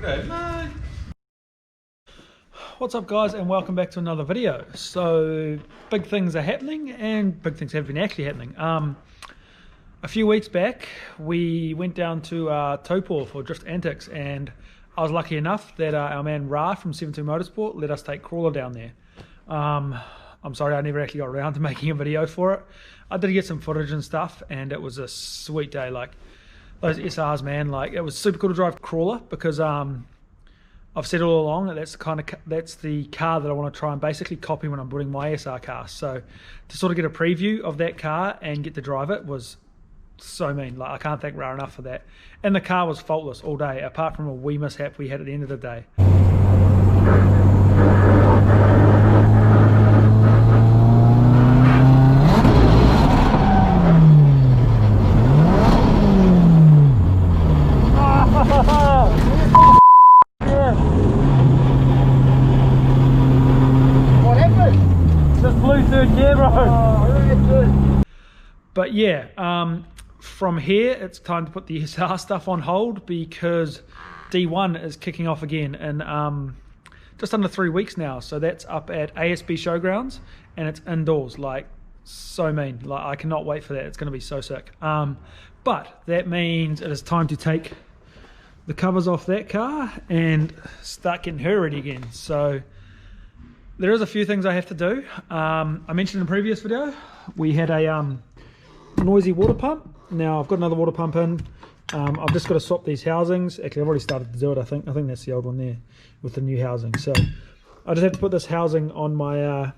Good, mate. What's up, guys, and welcome back to another video. So big things are happening, and big things have been actually happening. A few weeks back we went down to Taupo for Drift Antics, and I was lucky enough that our man Ra from 72 Motorsport let us take Crawler down there. I'm sorry I never actually got around to making a video for it. I did get some footage and stuff, and it was a sweet day. Like those SRs, man, like it was super cool to drive Crawler because I've said all along that that's the car that I want to try and basically copy when I'm building my SR car. So to sort of get a preview of that car and get to drive it was so mean. Like I can't thank Ra enough for that. And the car was faultless all day, apart from a wee mishap we had at the end of the day. But yeah, from here it's time to put the SR stuff on hold because D1 is kicking off again in just under 3 weeks now. So that's up at ASB Showgrounds and it's indoors, like so mean. Like I cannot wait for that. It's going to be so sick. But that means it is time to take the covers off that car and start getting her ready again. So there is a few things I have to do. I mentioned in a previous video we had a noisy water pump. Now I've got another water pump in. I've just got to swap these housings. Actually, I've already started to do it. I think that's the old one there with the new housing. So I just have to put this housing on my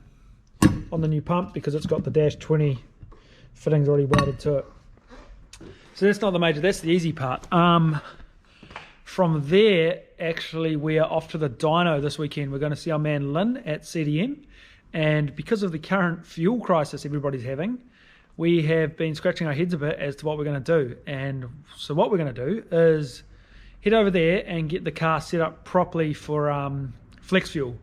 on the new pump because it's got the dash 20 fittings already welded to it. So that's not the major. That's the easy part. From there, actually, we are off to the dyno this weekend. We're going to see our man Lynn at CDM, and because of the current fuel crisis everybody's having, we have been scratching our heads a bit as to what we're going to do. And so what we're going to do is head over there and get the car set up properly for flex fuel.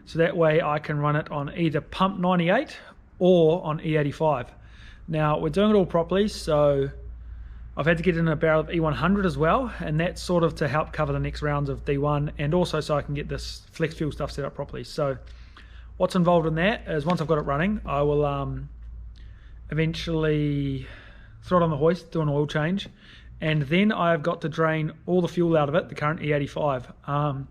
So that way I can run it on either pump 98 or on E85. Now we're doing it all properly, so I've had to get in a barrel of E100 as well, and that's sort of to help cover the next rounds of D1 and also so I can get this flex fuel stuff set up properly. So what's involved in that is once I've got it running, I will eventually throw it on the hoist, do an oil change, and then I've got to drain all the fuel out of it, the current E85.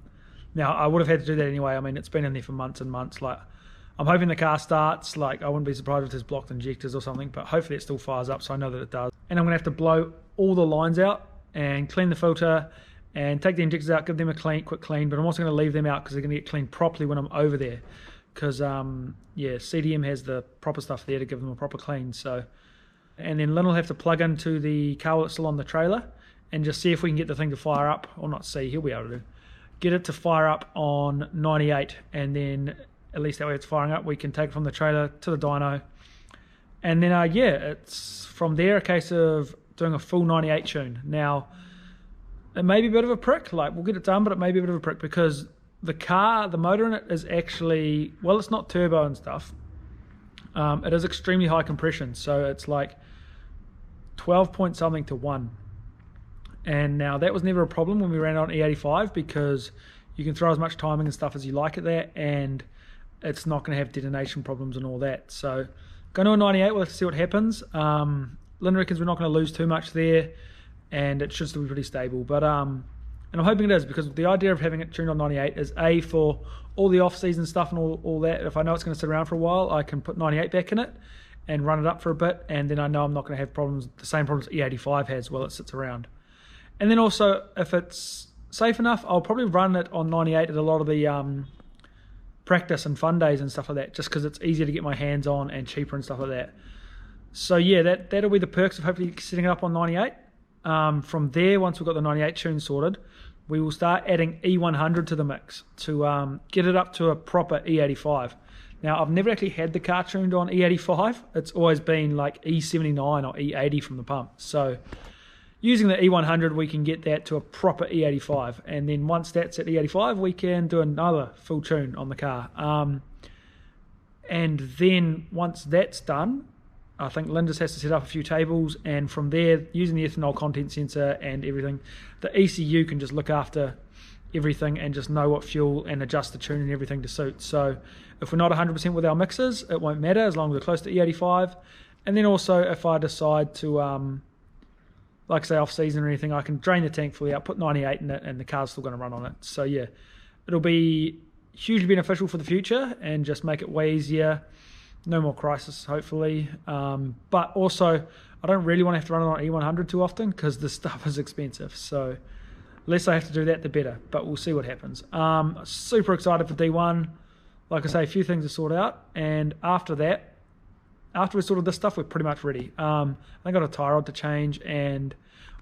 Now I would have had to do that anyway. I mean, it's been in there for months and months. Like I'm hoping the car starts. Like I wouldn't be surprised if there's blocked injectors or something, but hopefully it still fires up, so I know that it does. And I'm gonna have to blow all the lines out and clean the filter and take the injectors out, give them a quick clean, but I'm also gonna leave them out because they're gonna get cleaned properly when I'm over there. Because yeah, CDM has the proper stuff there to give them a proper clean. So, and then Lynn will have to plug into the car that's still on the trailer and just see if we can get the thing to fire up, or not see, he'll be able to get it to fire up on 98, and then at least that way it's firing up, we can take it from the trailer to the dyno, and then yeah, it's from there a case of doing a full 98 tune. Now it may be a bit of a prick, like we'll get it done, but it may be a bit of a prick because the car, the motor in it is actually, well, it's not turbo and stuff. It is extremely high compression, so it's like 12 point something to 1. And now that was never a problem when we ran it on E85 because you can throw as much timing and stuff as you like at that, and it's not going to have detonation problems and all that. So going to a 98, we'll have to see what happens. Lynn reckons we're not going to lose too much there, and it should still be pretty stable. But and I'm hoping it is, because the idea of having it tuned on 98 is A, for all the off-season stuff and all that. If I know it's going to sit around for a while, I can put 98 back in it and run it up for a bit, and then I know I'm not going to have problems, the same problems E85 has while it sits around. And then also, if it's safe enough, I'll probably run it on 98 at a lot of the practice and fun days and stuff like that, just because it's easier to get my hands on and cheaper and stuff like that. So yeah, that'll be the perks of hopefully setting it up on 98. From there, once we've got the 98 tune sorted, we will start adding E100 to the mix to get it up to a proper E85. Now, I've never actually had the car tuned on E85. It's always been like E79 or E80 from the pump. So using the E100, we can get that to a proper E85. And then once that's at E85, we can do another full tune on the car. And then once that's done, I think Lynn just has to set up a few tables, and from there, using the ethanol content sensor and everything, the ECU can just look after everything and just know what fuel and adjust the tune and everything to suit. So if we're not 100% with our mixers, it won't matter as long as we're close to E85. And then also if I decide to, like say off season or anything, I can drain the tank fully out, put 98 in it, and the car's still going to run on it. So yeah, it'll be hugely beneficial for the future and just make it way easier. No more crisis, hopefully. But also, I don't really want to have to run it on E100 too often because the stuff is expensive. So less I have to do that, the better. But we'll see what happens. Super excited for D1. Like I say, a few things to sort out. And after that, after we sorted this stuff, we're pretty much ready. I got a tie rod to change, and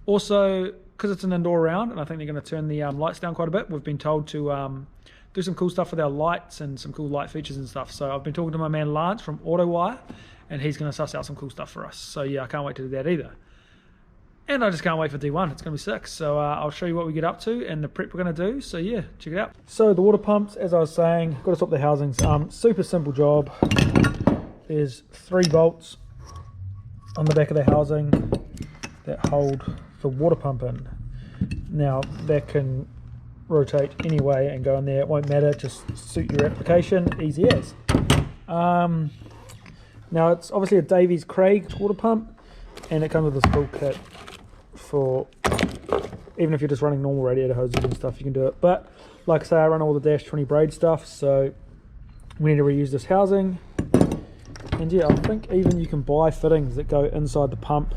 also because it's an indoor round, and I think they're going to turn the lights down quite a bit. We've been told to do some cool stuff with our lights and some cool light features and stuff. So I've been talking to my man Lance from Autowire, and he's going to suss out some cool stuff for us. So yeah, I can't wait to do that either. And I just can't wait for D1. It's going to be sick. So I'll show you what we get up to and the prep we're going to do. So yeah, check it out. So the water pumps, as I was saying, got to swap the housings. Super simple job. There's 3 bolts on the back of the housing that hold the water pump in. Now that can rotate anyway and go in there. It won't matter, just suit your application, easy as. Now it's obviously a Davies Craig water pump, and it comes with this full kit for even if you're just running normal radiator hoses and stuff, you can do it. But like I say, I run all the Dash 20 braid stuff, so we need to reuse this housing. And yeah, I think even you can buy fittings that go inside the pump.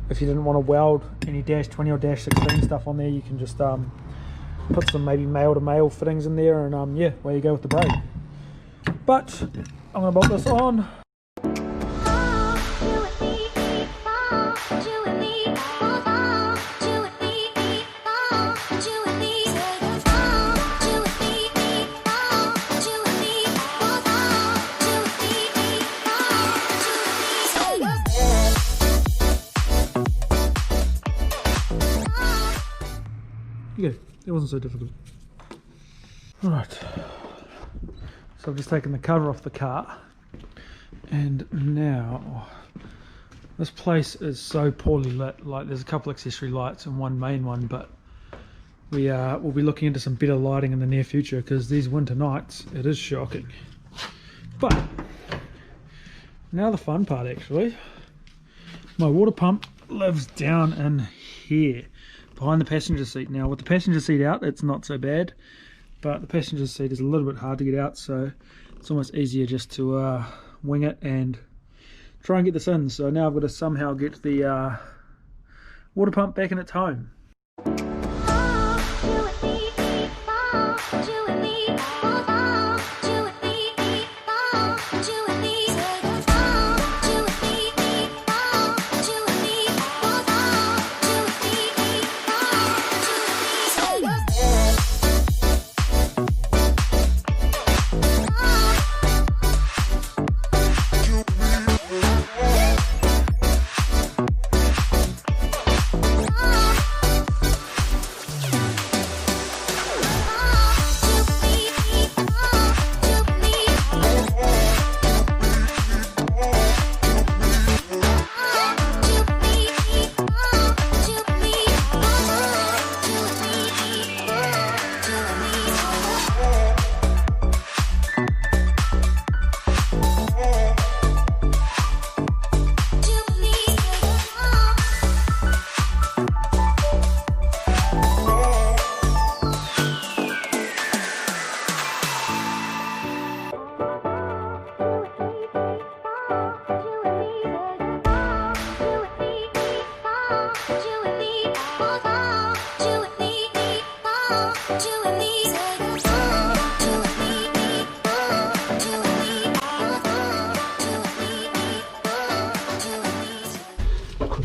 If you didn't want to weld any Dash 20 or Dash 16 stuff on there, you can just put some maybe male to male fittings in there, and yeah, where you go with the braid. But I'm going to bolt this on. Yeah, it wasn't so difficult. Right, so I've just taken the cover off the car, and now this place is so poorly lit. Like, there's a couple accessory lights and one main one, but we'll be looking into some better lighting in the near future, because these winter nights it is shocking. But now the fun part, actually. My water pump lives down in here behind the passenger seat. Now with the passenger seat out, it's not so bad, but the passenger seat is a little bit hard to get out, so it's almost easier just to wing it and try and get this in. So now I've got to somehow get the water pump back in its home.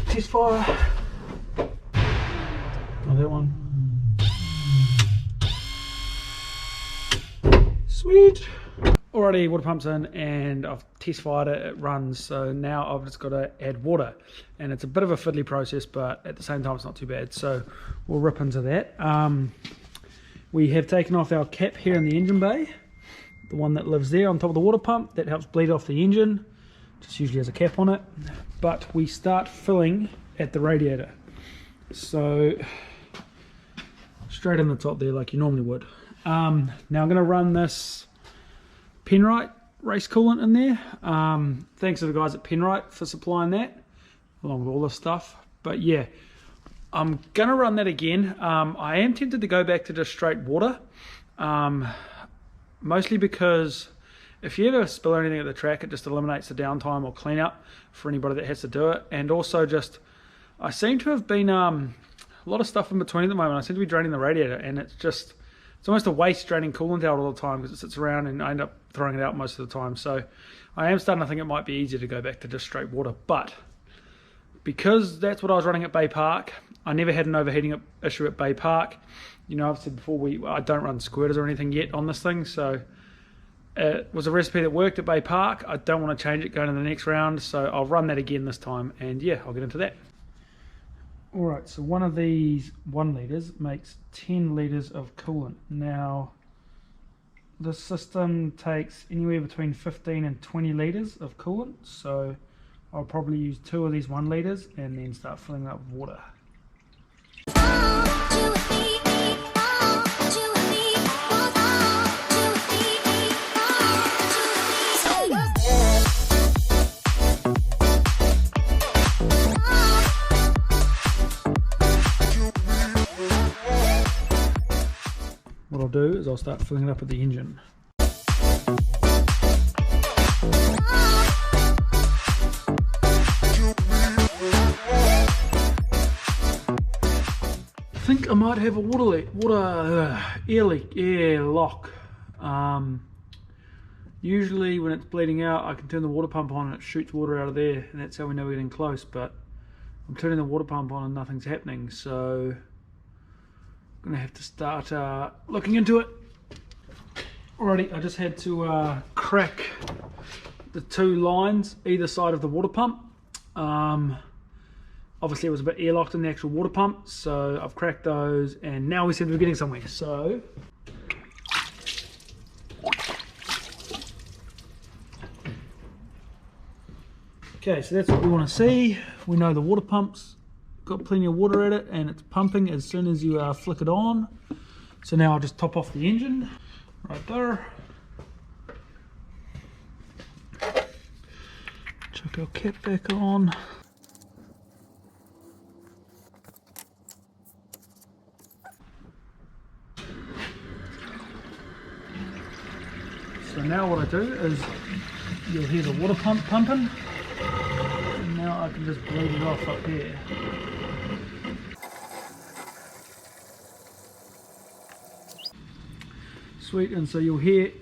Test fire. Oh, that one. Sweet. Alrighty, water pump's in and I've test fired it, it runs. So now I've just got to add water, and it's a bit of a fiddly process, but at the same time it's not too bad. So we'll rip into that. We have taken off our cap here in the engine bay, the one that lives there on top of the water pump that helps bleed off the engine. Just usually has a cap on it, but we start filling at the radiator. So straight in the top there like you normally would. Now I'm going to run this Penrite race coolant in there. Thanks to the guys at Penrite for supplying that along with all this stuff. But yeah, I'm gonna run that again. I am tempted to go back to just straight water, mostly because if you ever spill anything at the track, it just eliminates the downtime or cleanup for anybody that has to do it. And also just, I seem to have been a lot of stuff in between at the moment. I seem to be draining the radiator, and it's almost a waste draining coolant out all the time because it sits around and I end up throwing it out most of the time. So I am starting to think it might be easier to go back to just straight water. But because that's what I was running at Bay Park, I never had an overheating issue at Bay Park. You know, I've said before, I don't run squirters or anything yet on this thing, so it was a recipe that worked at Bay Park. I don't want to change it going to the next round, so I'll run that again this time, and yeah, I'll get into that. Alright, so one of these 1 litres makes 10 litres of coolant. Now, this system takes anywhere between 15 and 20 litres of coolant, so I'll probably use 2 of these 1 litres and then start filling up with water. What I'll do is I'll start filling it up at the engine. I think I might have a air lock. Usually when it's bleeding out, I can turn the water pump on and it shoots water out of there, and that's how we know we're getting close. But I'm turning the water pump on and nothing's happening, so I'm gonna have to start looking into it. Alrighty, I just had to crack the 2 lines either side of the water pump. Obviously it was a bit airlocked in the actual water pump, so I've cracked those, and now we seem to be getting somewhere. So okay, so that's what we want to see. We know the water pump's got plenty of water at it and it's pumping as soon as you flick it on. So now I'll just top off the engine right there. Chuck our cap back on. So now what I do is, you'll hear the water pump pumping, and now I can just bleed it off up here. Sweet, and so you'll hear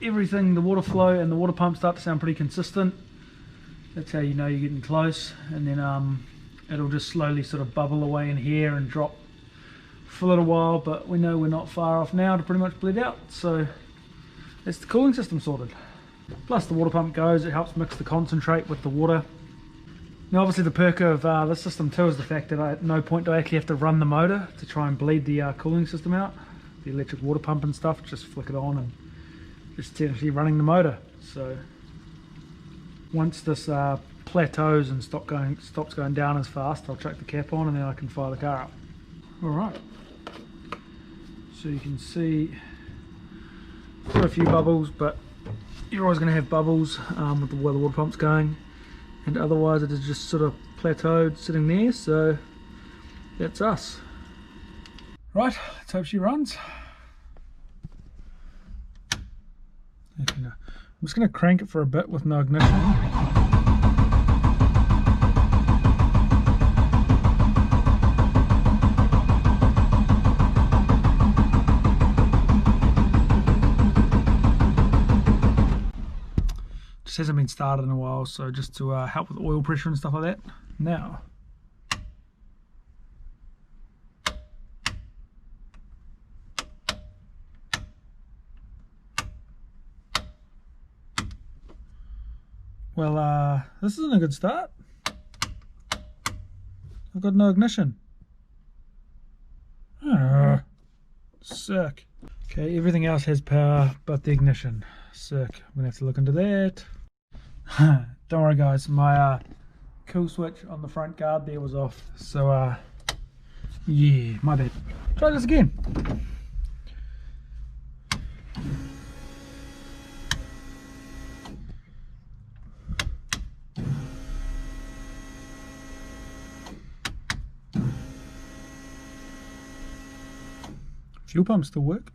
everything, the water flow and the water pump start to sound pretty consistent. That's how you know you're getting close, and then it'll just slowly sort of bubble away in here and drop for a little while, but we know we're not far off now to pretty much bleed out. So that's the cooling system sorted. Plus the water pump goes, it helps mix the concentrate with the water. Now obviously the perk of this system too is the fact that at no point do I actually have to run the motor to try and bleed the cooling system out. The electric water pump and stuff, just flick it on and just technically running the motor. So once this plateaus and stops going down as fast, I'll chuck the cap on and then I can fire the car up. Alright, so you can see got a few bubbles, but you're always going to have bubbles with the way the water pump's going, and otherwise it is just sort of plateaued sitting there. So that's us. Right, let's hope she runs. I'm just going to crank it for a bit with no ignition. Hasn't been started in a while, so just to help with oil pressure and stuff like that. Now well, this isn't a good start. I've got no ignition. Sick. Okay, everything else has power but the ignition. Sick. I'm gonna have to look into that. Don't worry guys, my kill switch on the front guard there was off, so Yeah, my bad. Try this again. Fuel pumps still work.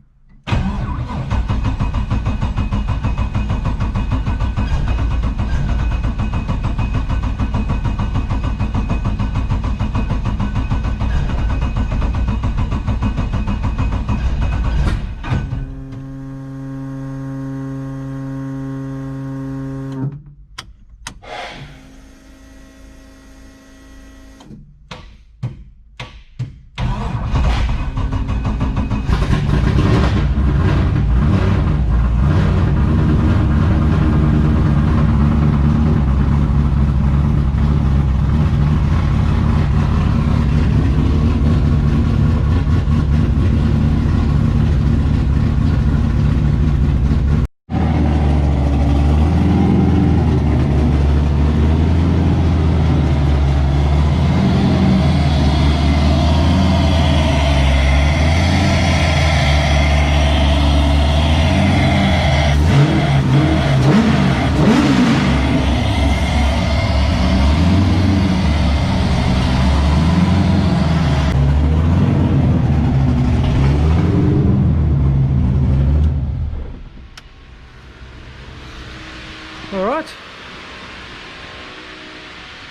Alright,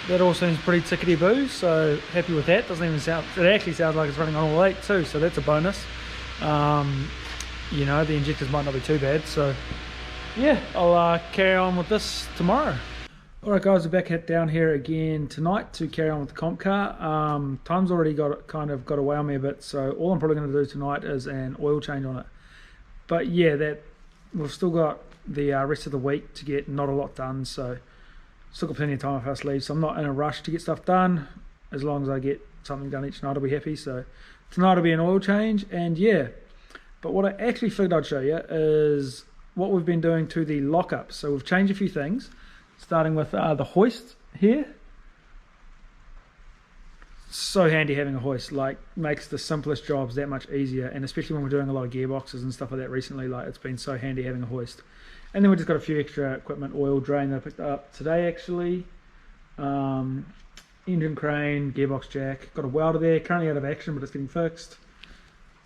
that all seems pretty tickety-boo, so happy with that. Doesn't even sound, it actually sounds like it's running on all 8 too, so that's a bonus. You know, the injectors might not be too bad, so yeah, I'll carry on with this tomorrow. Alright guys, we're back down here again tonight to carry on with the comp car. Time's already got away on me a bit, so all I'm probably going to do tonight is an oil change on it. But yeah, that we've still got the rest of the week to get not a lot done, so still got plenty of time off our sleeves, so I'm not in a rush to get stuff done. As long as I get something done each night, I'll be happy. So tonight will be an oil change, and yeah. But what I actually figured I'd show you is what we've been doing to the lockup. So we've changed a few things, starting with the hoist here. So handy having a hoist, like makes the simplest jobs that much easier, and especially when we're doing a lot of gearboxes and stuff like that recently, like it's been so handy having a hoist. And then we just got a few extra equipment, oil drain that I picked up today actually, engine crane, gearbox jack, got a welder there, currently out of action but it's getting fixed,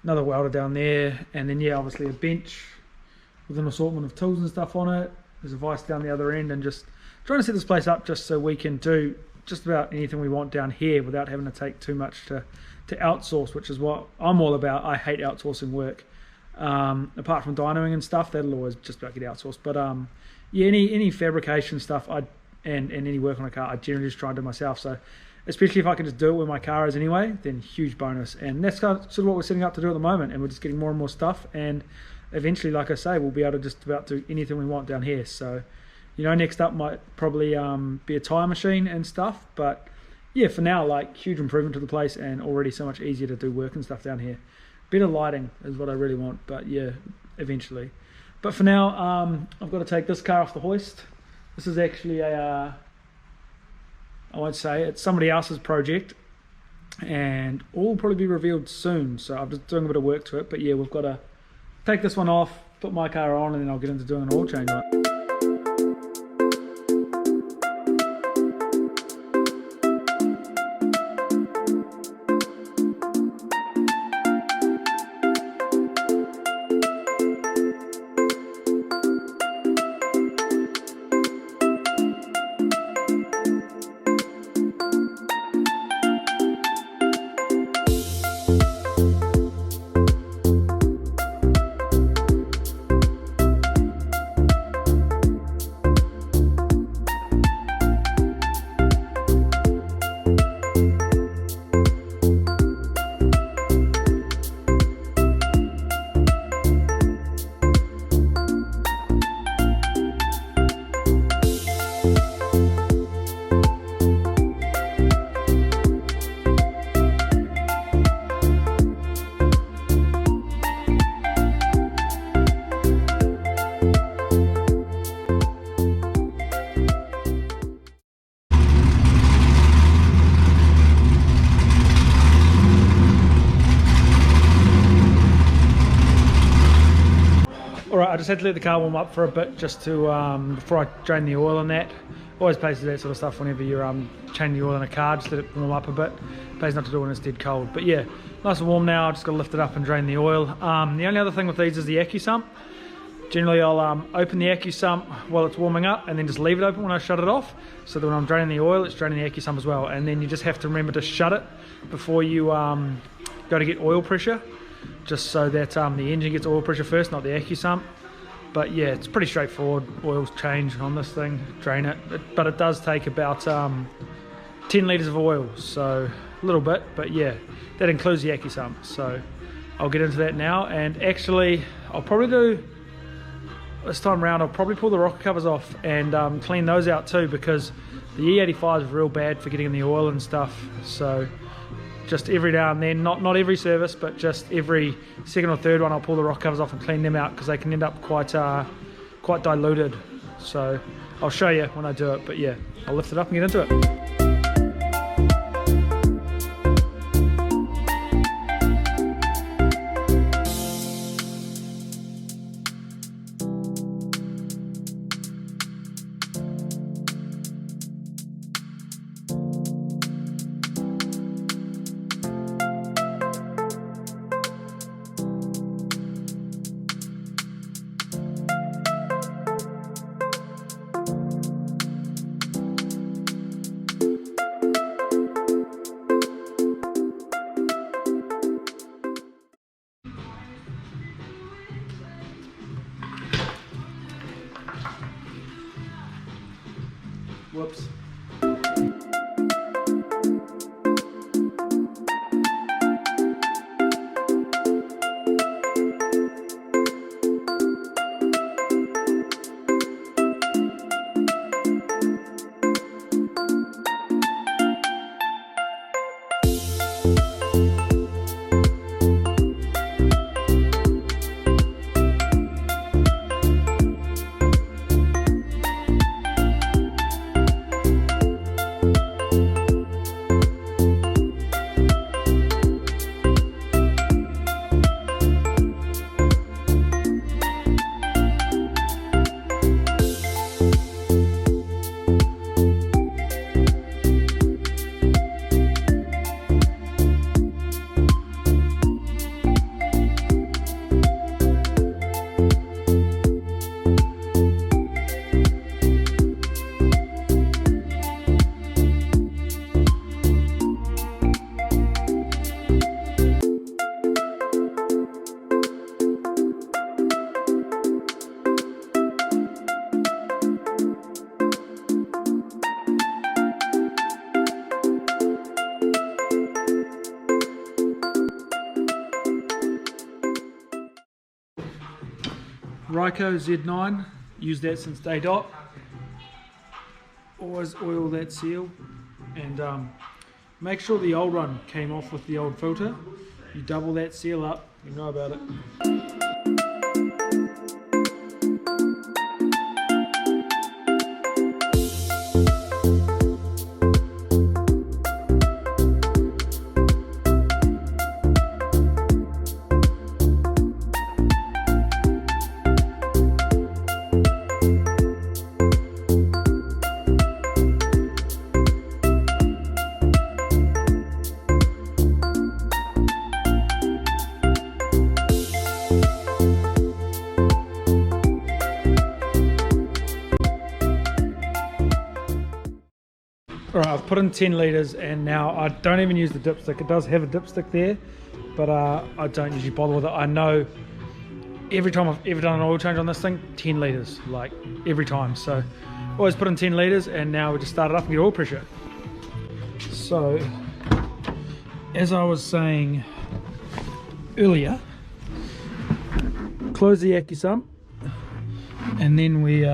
another welder down there, and then yeah, obviously a bench with an assortment of tools and stuff on it. There's a vise down the other end, and just trying to set this place up just so we can do just about anything we want down here without having to take too much to outsource, which is what I'm all about. I hate outsourcing work. Apart from dynoing and stuff, that'll always just about get outsourced. But yeah, any fabrication stuff and any work on a car, I generally just try and do myself. So especially if I can just do it where my car is anyway, then huge bonus. And that's kind of sort of what we're setting up to do at the moment, and we're just getting more and more stuff, and eventually, like I say, we'll be able to just about do anything we want down here. So you know, next up might probably be a tyre machine and stuff, but yeah, for now, like, huge improvement to the place and already so much easier to do work and stuff down here. Better lighting is what I really want, but yeah, eventually. But for now, I've got to take this car off the hoist. This is actually a, I won't say, it's somebody else's project, and all will probably be revealed soon, so I'm just doing a bit of work to it. But yeah, we've got to take this one off, put my car on, and then I'll get into doing an oil change on it. I just had to let the car warm up for a bit just to before I drain the oil on that. Always places that sort of stuff whenever you're changing the oil in a car, just let it warm up a bit. Pays not to do when it's dead cold. But yeah, nice and warm now. Just got to lift it up and drain the oil. The only other thing with these is the accusump. Generally I'll open the accusump while it's warming up and then just leave it open when I shut it off, so that when I'm draining the oil it's draining the accusump as well. And then you just have to remember to shut it before you go to get oil pressure, just so that the engine gets oil pressure first, not the accusump. But yeah, it's pretty straightforward. Oil's change on this thing, drain it, but it does take about 10 litres of oil, so a little bit, but yeah, that includes the accusump. So I'll get into that now, and actually I'll probably do, this time round, I'll probably pull the rocker covers off and clean those out too, because the E85 is real bad for getting in the oil and stuff. So just every now and then, not every service, but just every second or third one, I'll pull the rocker covers off and clean them out, because they can end up quite diluted. So I'll show you when I do it, but yeah, I'll lift it up and get into it. Whoops. Repco Z9, used that since day dot. Always oil that seal, and make sure the old one came off with the old filter. You double that seal up, you know about it. Alright, I've put in 10 litres and now I don't even use the dipstick. It does have a dipstick there, but I don't usually bother with it. I know every time I've ever done an oil change on this thing, 10 litres, like every time. So always put in 10 litres, and now we just start it up and get oil pressure. So as I was saying earlier, close the accusump, and then we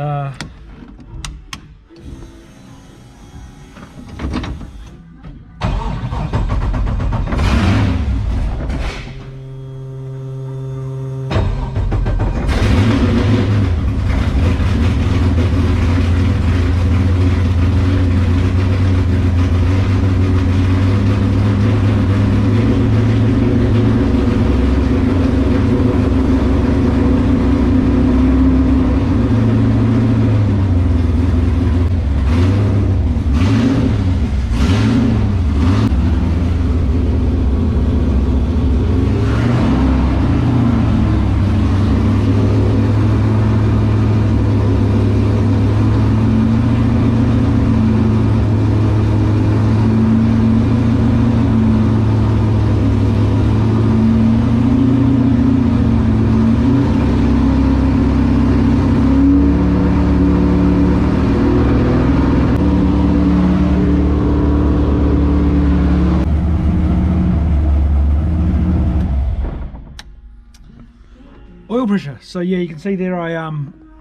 Oil pressure. So yeah, you can see there I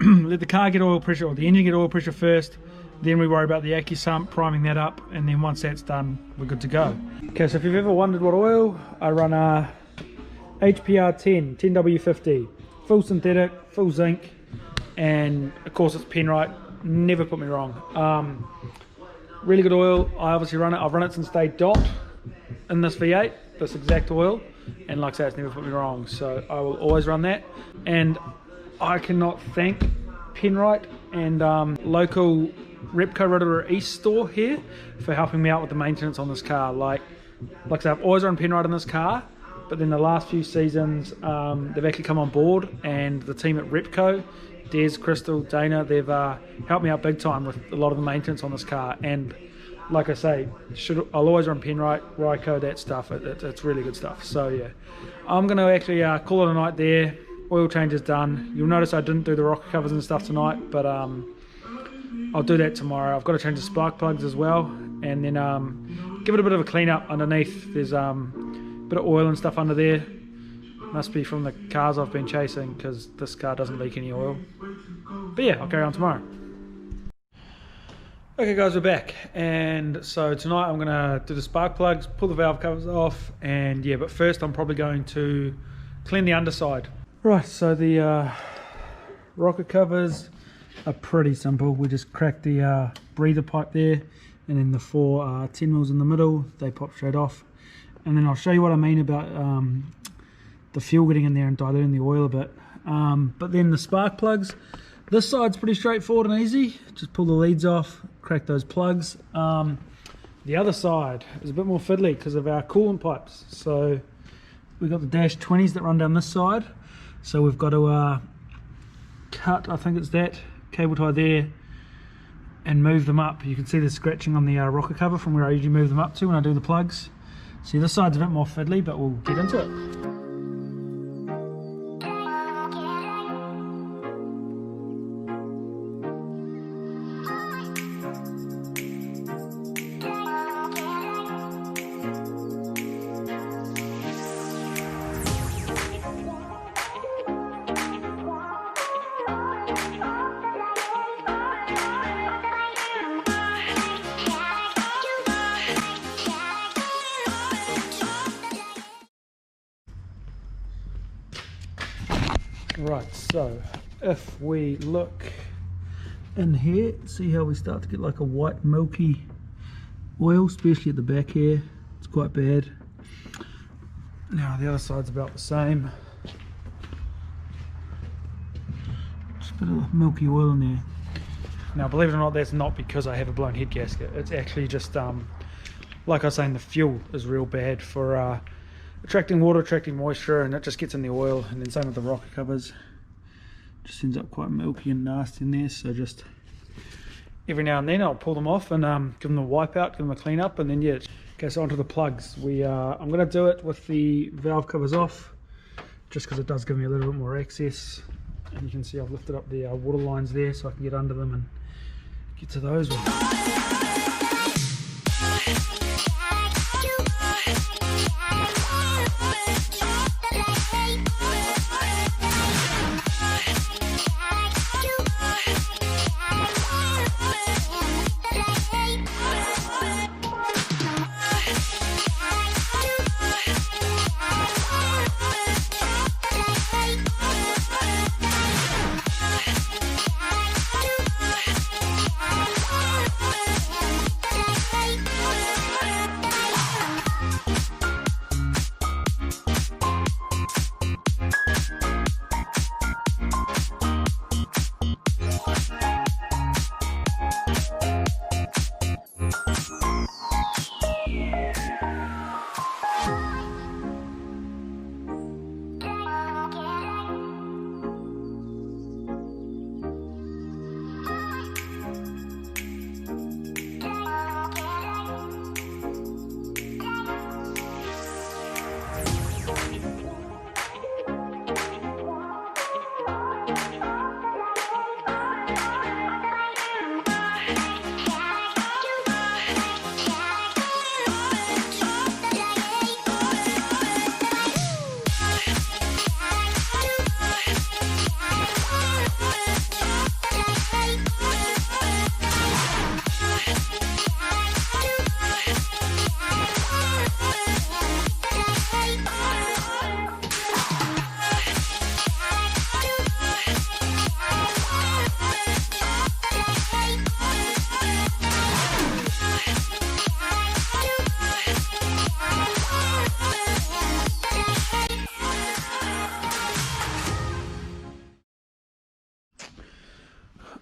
let the car get oil pressure, or the engine get oil pressure first, then we worry about the accusump, priming that up, and then once that's done, we're good to go. Okay, so if you've ever wondered what oil, I run a HPR 10W50, full synthetic, full zinc, and of course it's Penrite, never put me wrong. Really good oil. I obviously run it, I've run it since day dot in this V8, this exact oil, and like I say, it's never put me wrong, so I will always run that. And I cannot thank Penrite and local Repco Rotorua East store here for helping me out with the maintenance on this car. Like I said, I've always run Penrite in this car, but then the last few seasons they've actually come on board, and the team at Repco, Des, Crystal, Dana, they've helped me out big time with a lot of the maintenance on this car. And like I say, I'll always run Penrite, Repco, that stuff. It's really good stuff. So yeah, I'm going to actually call it a night there. Oil change is done. You'll notice I didn't do the rocker covers and stuff tonight, but I'll do that tomorrow. I've got to change the spark plugs as well, and then give it a bit of a clean up underneath. There's a bit of oil and stuff under there. Must be from the cars I've been chasing, because this car doesn't leak any oil. But yeah, I'll carry on tomorrow. Okay guys, we're back, and so tonight I'm going to do the spark plugs, pull the valve covers off, and yeah, but first I'm probably going to clean the underside. Right, so the rocker covers are pretty simple. We just crack the breather pipe there, and then the four 10 mils in the middle, they pop straight off. And then I'll show you what I mean about the fuel getting in there and diluting the oil a bit. But then the spark plugs, this side's pretty straightforward and easy. Just pull the leads off, crack those plugs. The other side is a bit more fiddly because of our coolant pipes. So we've got the dash 20s that run down this side. So we've got to cut, I think it's that cable tie there, and move them up. You can see the scratching on the rocker cover from where I usually move them up to when I do the plugs. See, this side's a bit more fiddly, but we'll get into it. Right, so if we look in here, see how we start to get like a white milky oil, especially at the back here. It's quite bad. Now the other side's about the same. Just a bit of milky oil in there. Now believe it or not, that's not because I have a blown head gasket. It's actually just like I was saying, the fuel is real bad for attracting water, attracting moisture, and it just gets in the oil. And then same with the rocker covers, just ends up quite milky and nasty in there. So just every now and then I'll pull them off and give them a wipe out, give them a clean up, and then yeah. Okay, so onto the plugs. I'm going to do it with the valve covers off, just because it does give me a little bit more access. And you can see I've lifted up the water lines there so I can get under them and get to those ones.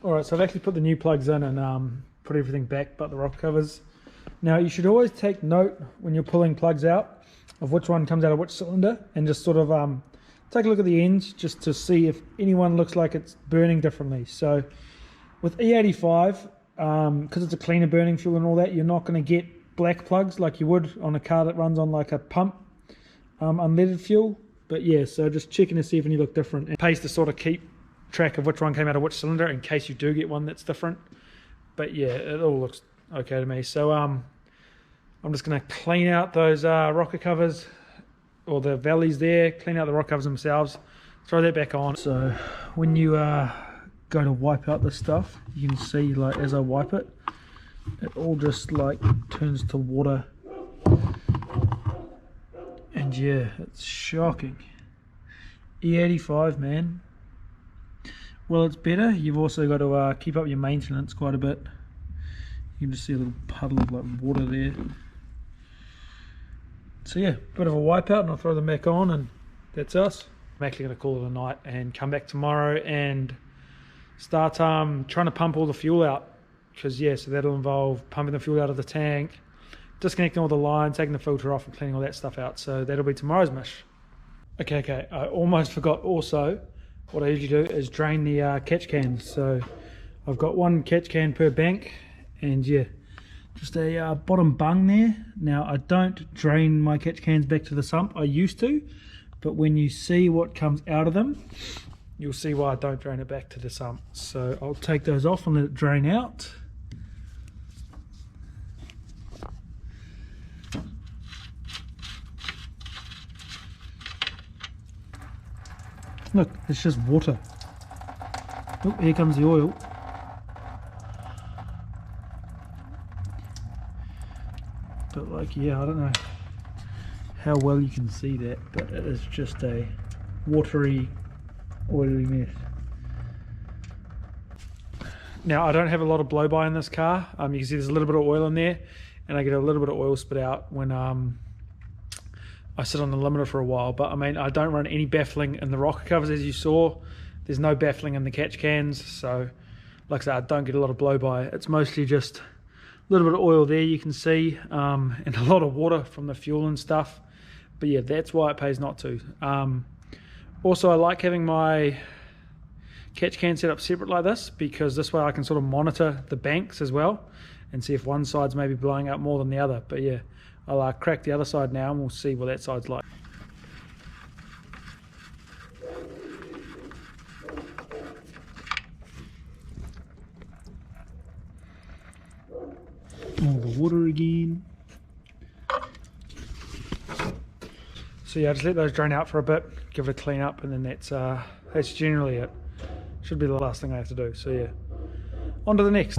Alright, so I've actually put the new plugs in and put everything back but the rocker covers. Now you should always take note when you're pulling plugs out of which one comes out of which cylinder, and just sort of take a look at the ends just to see if anyone looks like it's burning differently. So with E85, because it's a cleaner burning fuel and all that, you're not going to get black plugs like you would on a car that runs on like a pump unleaded fuel. But yeah, so just checking to see if any look different. It pays to sort of keep track of which one came out of which cylinder in case you do get one that's different. But yeah, it all looks okay to me. So I'm just going to clean out those rocker covers, or the valleys there, clean out the rocker covers themselves, throw that back on. So when you go to wipe out this stuff, you can see, like, as I wipe it, it all just like turns to water, and yeah, it's shocking. E85, man. Well, it's better. You've also got to keep up your maintenance quite a bit. You can just see a little puddle of like water there. So yeah, bit of a wipeout, and I'll throw them back on, and that's us. I'm actually going to call it a night and come back tomorrow and start trying to pump all the fuel out, because yeah, so that'll involve pumping the fuel out of the tank, disconnecting all the lines, taking the filter off and cleaning all that stuff out. So that'll be tomorrow's mission. Okay, I almost forgot also, what I usually do is drain the catch cans. So I've got one catch can per bank, and yeah, just a bottom bung there. Now I don't drain my catch cans back to the sump, I used to, but when you see what comes out of them, you'll see why I don't drain it back to the sump. So I'll take those off and let it drain out. Look, it's just water. Oh, here comes the oil. But like, yeah, I don't know how well you can see that, but it is just a watery, oily mess. Now I don't have a lot of blow-by in this car. You can see there's a little bit of oil in there, and I get a little bit of oil spit out when I sit on the limiter for a while. But I mean, I don't run any baffling in the rocker covers, as you saw. There's no baffling in the catch cans, so like I said, I don't get a lot of blow-by. It's mostly just a little bit of oil there, you can see, and a lot of water from the fuel and stuff. But yeah, that's why it pays not to. Also, I like having my catch can set up separate like this, because this way I can sort of monitor the banks as well and see if one side's maybe blowing up more than the other. But yeah, I'll crack the other side now and we'll see what that side's like. All the water again. So yeah, just let those drain out for a bit, give it a clean up, and then that's generally it. Should be the last thing I have to do. So yeah, on to the next.